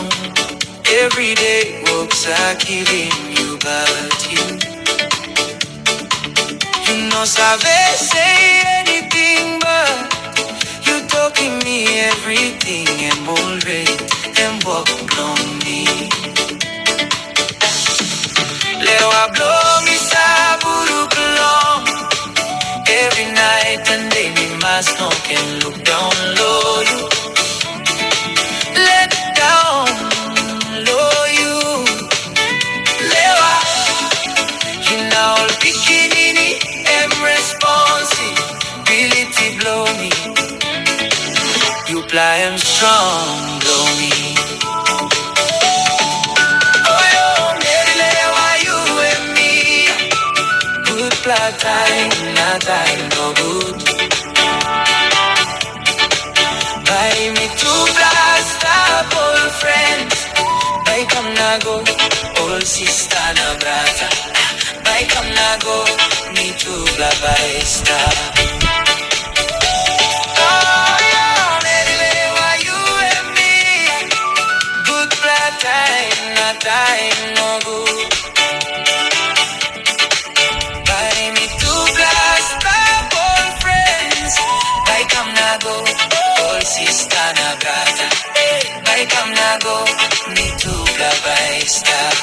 long. Every day walks are killing you, but you know, sabe say anything, but you talking me everything and more rate and walk on me. Lewa blow me saburu long. Every night and day me must know can look down low you. Let down low you. Lewa, you know bikini am responsibility blow me. You fly am strong blow me. Oh yo, Mary Lewa, you and me. Good fly time, not time no good. Buy me two blast up all friends. Buy come na go, all sister na brother. Buy come na go, me two bla buy star. Oh yeah, anyway, you and me. Good black time, not time no good. Buy me two blast up all friends. Buy come na go, all sister na brother. Buy come na go, me two bla buy star.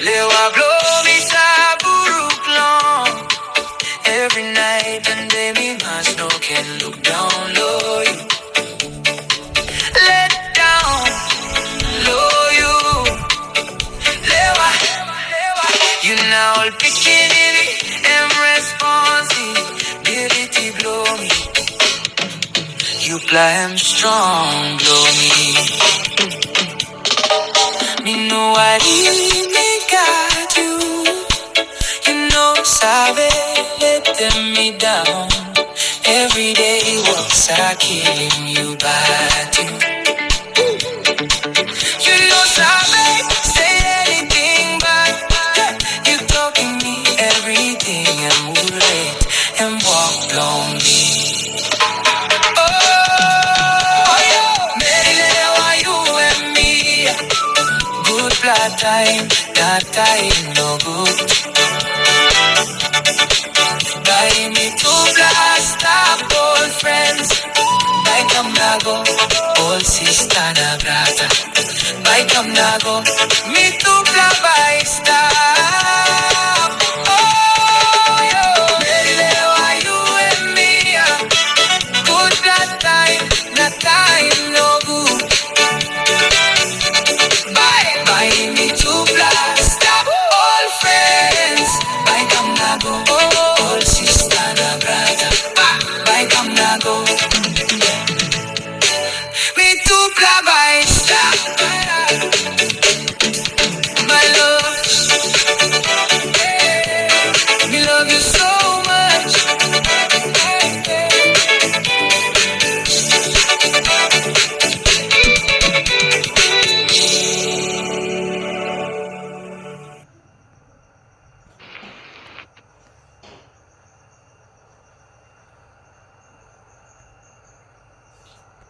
Lewa blow me saburu long. Every night and day me must know can look down low you. Let down low you. Lewa, you now all picking it and responsibility blow me. You fly am strong blow me. Me know I really got you. You know, sabe, let me down. Every day walks are killing you, but you know, sabe, say anything, but you talking me everything and move late and walk lonely. Oh, yeah, Mary, you and me. Good blood time, that time no good. Buy me two blast up all friends. Buy come na go, all sister na brother. Buy come na go, me too